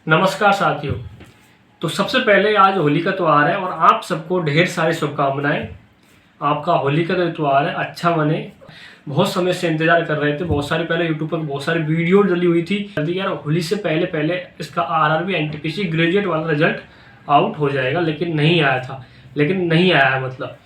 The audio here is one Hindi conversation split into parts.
नमस्कार साथियों। तो सबसे पहले आज होली का त्यौहार है और आप सबको ढेर सारी शुभकामनाएं। आपका होली का जो त्यौहार है अच्छा बने। बहुत समय से इंतजार कर रहे थे, बहुत सारी पहले यूट्यूब पर बहुत सारी वीडियो डली हुई थी। जल्दी यार होली से पहले पहले इसका आरआरबी एनटीपीसी ग्रेजुएट वाला रिजल्ट आउट हो जाएगा, लेकिन नहीं आया था। लेकिन नहीं आया है मतलब।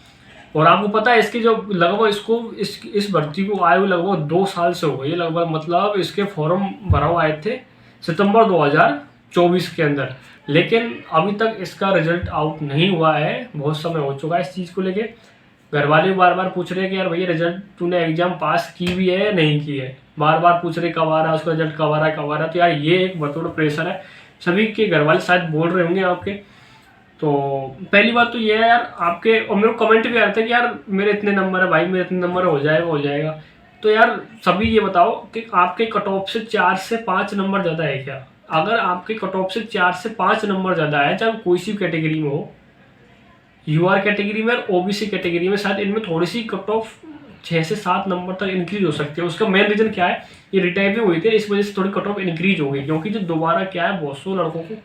और आपको पता है इसकी जो लगभग इसको इस भर्ती को आए हुए लगभग 2 साल से हो गई लगभग। मतलब इसके फॉर्म भराव आए थे सितंबर 2024 के अंदर, लेकिन अभी तक इसका रिजल्ट आउट नहीं हुआ है। बहुत समय हो चुका है इस चीज़ को लेके। घर वाले बार बार पूछ रहे हैं कि यार भैया रिजल्ट तूने एग्जाम पास की भी है या नहीं की है। बार बार पूछ रहे कब आ रहा है उसका रिजल्ट, कब आ रहा है कब आ रहा है। तो यार ये एक बहुत बड़ा प्रेशर है। सभी के घर वाले शायद बोल रहे होंगे आपके। तो पहली बात तो ये है यार आपके, और मेरे को कमेंट भी आ रहे थे कि यार मेरे इतने नंबर है भाई, मेरे इतने नंबर हो जाएगा हो जाएगा। तो यार सभी ये बताओ कि आपके कट ऑफ से 4 से 5 नंबर ज़्यादा है क्या? अगर आपके कट ऑफ से 4 से 5 नंबर ज़्यादा है, चाहे कोई सी कैटेगरी में हो, यूआर कैटेगरी में और ओबीसी कैटेगरी में, शायद इनमें थोड़ी सी कट ऑफ 6 से 7 नंबर तक इंक्रीज हो सकती है। उसका मेन रीजन क्या है, ये रिटाइपिंग हुई थी, इस वजह से थोड़ी कट ऑफ इंक्रीज हो गई। क्योंकि जो दोबारा क्या है, बहुत सौ लड़कों को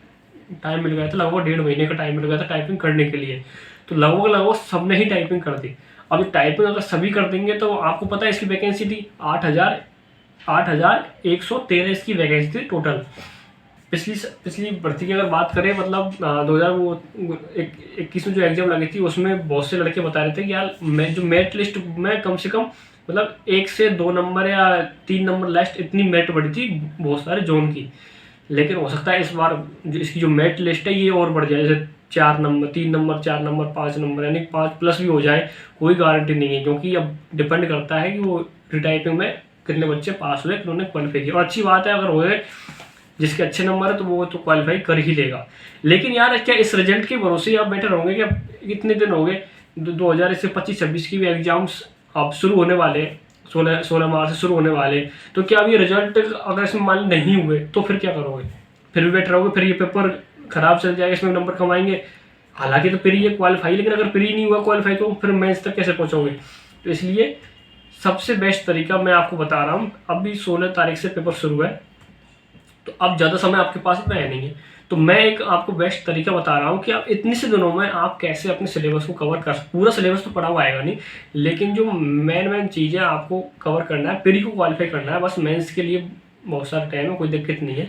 टाइम मिल गया था, लगभग 1.5 महीने का टाइम मिल गया था टाइपिंग करने के लिए। तो लगभग सबने ही टाइपिंग कर दी। अभी टाइपिंग अगर सभी कर देंगे तो आपको पता है इसकी वैकेंसी थी 8,113 इसकी वैकेंसी थी टोटल। पिछली भर्ती की अगर बात करें, मतलब 2021 में जो एग्जाम लगी थी उसमें बहुत से लड़के बता रहे थे कि यार जो मेरिट लिस्ट में कम से कम मतलब 1 से 2 नंबर या 3 नंबर लास्ट इतनी मेरिट बढ़ी थी बहुत सारे जोन की। लेकिन हो सकता है इस बार इसकी जो मेरिट लिस्ट है ये और बढ़ जाए, जैसे 4 नंबर, 3 नंबर, 4 नंबर, 5 नंबर, यानी 5 प्लस भी हो जाए। कोई गारंटी नहीं है, क्योंकि अब डिपेंड करता है कि वो रिटाइपिंग में कितने बच्चे पास हुए, किन्होंने क्वालिफाई किया। और अच्छी बात है अगर हुए, जिसके अच्छे नंबर है तो वो तो क्वालिफाई कर ही लेगा। लेकिन यार क्या इस रिजल्ट के भरोसे आप बैठे रहोगे? क्या इतने दिन हो गए, 2025-26 की भी एग्जाम्स अब शुरू होने वाले, 16 मार्च से शुरू होने वाले। तो क्या अब ये रिजल्ट अगर इसमें मान नहीं हुए तो फिर क्या करोगे? फिर भी बैठ रहोगे, फिर ये पेपर खराब चल जाएगा, इसमें नंबर कमाएंगे। हालांकि तो फिर ये क्वालिफाई, लेकिन अगर प्री नहीं हुआ क्वालिफाई तो फिर मेंस तक कैसे पहुंचोगे? तो इसलिए सबसे बेस्ट तरीका मैं आपको बता रहा हूँ। अभी 16 तारीख से पेपर शुरू है, तो अब ज़्यादा समय आपके पास इतना है नहीं है। तो मैं एक आपको बेस्ट तरीका बता रहा हूँ कि आप इतने से दिनों में आप कैसे अपने सिलेबस को कवर कर। पूरा सिलेबस तो पढ़ा हुआ आएगा नहीं, लेकिन जो मेन चीज़ें आपको कवर करना है, प्री को क्वालिफाई करना है, बस मेंस के लिए बहुत सारा टाइम है, कोई दिक्कत नहीं है।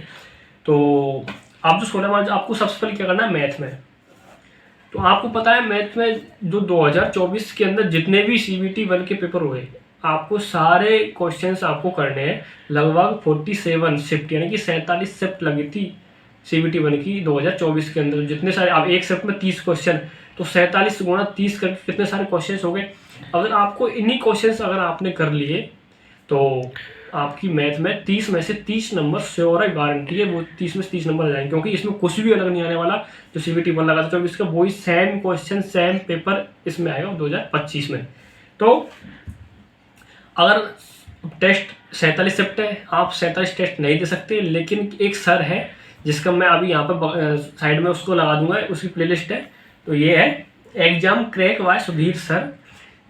तो आप जो 16 मार्च आपको सबसे पहले क्या करना है, मैथ में। तो आपको पता है मैथ में जो 2024 के अंदर जितने भी CBT 1 के पेपर हुए, आपको सारे क्वेश्चंस आपको करने हैं। लगभग 47 शिफ्ट, यानी कि 47 शिफ्ट लगी थी CBT 1 की 2024 के अंदर। जितने सारे, अब एक शिफ्ट में 30 क्वेश्चन, तो 47 गुणा 30 करके कितने सारे क्वेश्चन हो गए। अगर आपको इन्हीं क्वेश्चन अगर आपने कर लिए तो आपकी मैथ में 30 में से 30 नंबर श्योर है, गारंटी है वो 30 में से 30 नंबर आ जाएंगे। क्योंकि इसमें कुछ भी अलग नहीं आने वाला। जो CBT 1 लगा था 24 का, वही सेम क्वेश्चन सेम पेपर इसमें आएगा 2025 में। तो अगर टेस्ट 47 शिफ्ट है, आप 47 टेस्ट नहीं दे सकते, लेकिन एक सर है जिसका मैं अभी यहाँ पर साइड में उसको लगा दूंगा, उसकी प्लेलिस्ट है। तो ये है exam crack by Sudhir sir,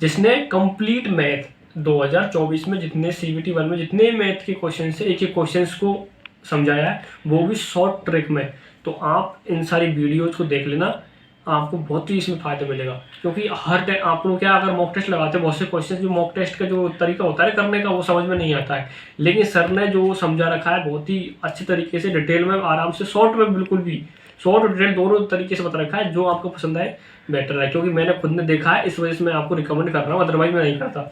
जिसने कंप्लीट मैथ 2024 में जितने CBT 1 में जितने मैथ के क्वेश्चन से एक एक क्वेश्चन को समझाया है, वो भी शॉर्ट ट्रिक में। तो आप इन सारी वीडियोज को देख लेना, आपको बहुत ही इसमें फायदा मिलेगा। क्योंकि हर टाइम आप लोग क्या, अगर मॉक टेस्ट लगाते हैं, बहुत से क्वेश्चन जो मॉक टेस्ट का जो तरीका होता है करने का वो समझ में नहीं आता है। लेकिन सर ने जो समझा रखा है बहुत ही अच्छे तरीके से, डिटेल में, आराम से, शॉर्ट में, बिल्कुल भी शॉर्ट और डिटेल दोनों तरीके से बता रखा है। जो आपको पसंद आए बेटर है, क्योंकि मैंने खुद ने देखा है, इस वजह से मैं आपको रिकमेंड कर रहा हूँ, अदरवाइज मैं नहीं करता।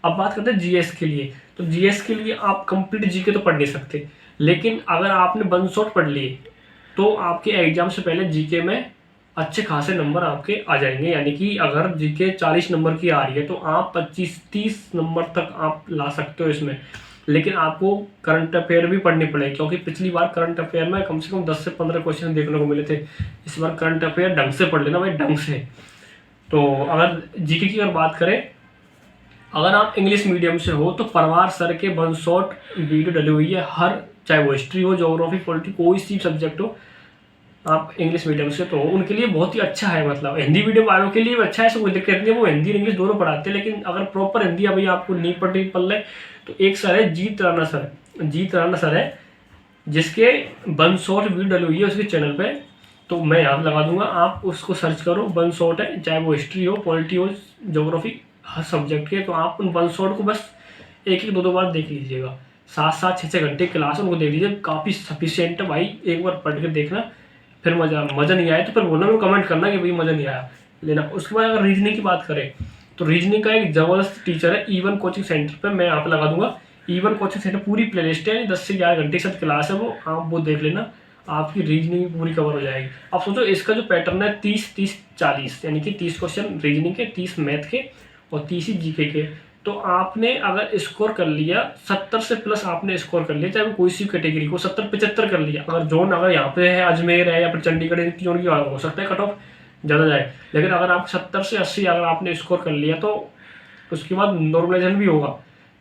अब बात करते हैं GS के लिए। तो GS के लिए आप कंप्लीट GK तो पढ़ नहीं सकते, लेकिन अगर आपने 1 शॉट पढ़ लिए तो आपके एग्जाम से पहले GK में अच्छे खासे नंबर आपके आ जाएंगे। यानी कि अगर GK 40 नंबर की आ रही है तो आप 25-30 नंबर तक आप ला सकते हो इसमें। लेकिन आपको करंट अफेयर भी पढ़नी पड़ेगी, क्योंकि पिछली बार करंट अफेयर में कम से कम 10 से 15 क्वेश्चन देखने को मिले थे। इस बार करंट अफेयर ढंग से पढ़ लेना भाई, ढंग से। तो अगर GK की अगर बात करें, अगर आप इंग्लिश मीडियम से हो तो परवार सर के 1 शॉट वीडियो डली हुई है हर, चाहे वो हिस्ट्री हो, ज्योग्राफी, पॉलिटी, कोई सी सब्जेक्ट हो, आप इंग्लिश मीडियम से तो उनके लिए बहुत ही अच्छा है। मतलब हिंदी मीडियम वालों के लिए भी अच्छा है, ऐसा कोई दिक्कत नहीं है, वो हिंदी और इंग्लिश दोनों पढ़ाते हैं। लेकिन अगर प्रॉपर हिंदी अभी आपको नहीं पढ़ रही, तो एक सर है जीत राणा सर है, जिसके वन शॉट वीडियो डली हुई है उसके चैनल पे, तो मैं यहाँ लगा दूंगा, आप उसको सर्च करो। वन शॉट है, चाहे वो हिस्ट्री हो, पॉलिटी हो, ज्योग्राफी, हर सब्जेक्ट के। तो आप उन वन शॉट को बस एक एक दो बार देख लीजिएगा। 7-7 6-6 घंटे क्लास उनको देख लीजिए, काफ़ी सफिशियंट है भाई। एक बार पढ़ के देखना, फिर मज़ा नहीं आया तो फिर बोलना, मैं कमेंट करना कि भाई मज़ा नहीं आया लेना। उसके बाद अगर रीजनिंग की बात करें तो रीजनिंग का एक ज़बरदस्त टीचर है E1 कोचिंग सेंटर पे, मैं यहाँ पे लगा दूंगा। E1 कोचिंग सेंटर पूरी प्ले लिस्ट है, 10 से 11 घंटे के साथ क्लास है वो, आप वो देख लेना, आपकी रीजनिंग पूरी कवर हो जाएगी। आप सोचो इसका जो पैटर्न है 30-30-40, यानी कि 30 क्वेश्चन रीजनिंग के, 30 मैथ के और 30 ही जीके के। तो आपने अगर स्कोर कर लिया 70 से प्लस, आपने स्कोर कर लिया, चाहे वो कोई सी कैटेगरी को 70-75 कर लिया। अगर जोन अगर यहाँ पे है अजमेर है या फिर चंडीगढ़, इनकी जोन की हो सकता है कट ऑफ ज़्यादा जाए, लेकिन अगर आप 70 से 80 अगर आपने स्कोर कर लिया तो उसके बाद नॉर्मलाइजेशन भी होगा।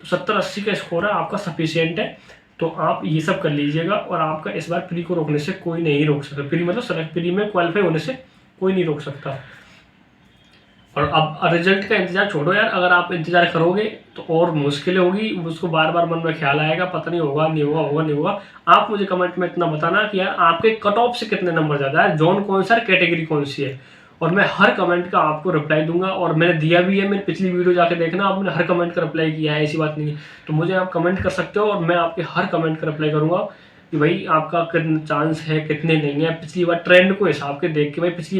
तो 70-80 का स्कोर है आपका, सफिशियंट है। तो आप ये सब कर लीजिएगा और आपका इस बार प्री को रोकने से कोई नहीं रोक सकता। प्री मतलब सेलेक्ट, प्री में क्वालिफाई होने से कोई नहीं रोक सकता। और अब रिजल्ट का इंतजार छोड़ो यार, अगर आप इंतजार करोगे तो और मुश्किल होगी, उसको बार बार मन में ख्याल आएगा, पता नहीं होगा नहीं होगा, होगा नहीं होगा। आप मुझे कमेंट में इतना बताना कि यार आपके कट ऑफ से कितने नंबर ज़्यादा है, जोन कौन सा है, कैटेगरी कौन सी है, और मैं हर कमेंट का आपको रिप्लाई दूंगा। और मैंने दिया भी है, मेरी पिछली वीडियो जाके देखना, आप, मैंने हर कमेंट का रिप्लाई किया है, ऐसी बात नहीं है। तो मुझे आप कमेंट कर सकते हो और मैं आपके हर कमेंट का रिप्लाई करूँगा कि भाई आपका कितने चांस है, कितने नहीं है। पिछली बार ट्रेंड को हिसाब के देख के, भाई पिछली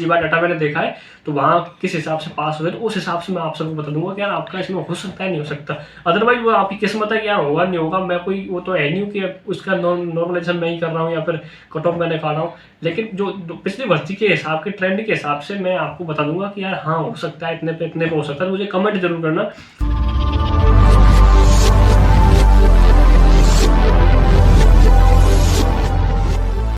बार डाटा मैंने देखा है तो वहाँ किस हिसाब से पास हुए, तो उस हिसाब से मैं आप सबको बता दूंगा कि यार आपका इसमें हो सकता है, नहीं हो सकता। अदरवाइज वो आपकी किस्मत है कि यार होगा नहीं होगा, मैं कोई वो तो है नहीं कि उसका नॉर्मलाइजेशन मैं ही कर रहा हूँ या फिर कट ऑफ मैंने काटा हूँ। लेकिन जो पिछली भर्ती के हिसाब के, ट्रेंड के हिसाब से मैं आपको बता दूंगा कि यार हाँ हो सकता है, इतने पे हो सकता है। मुझे कमेंट जरूर करना।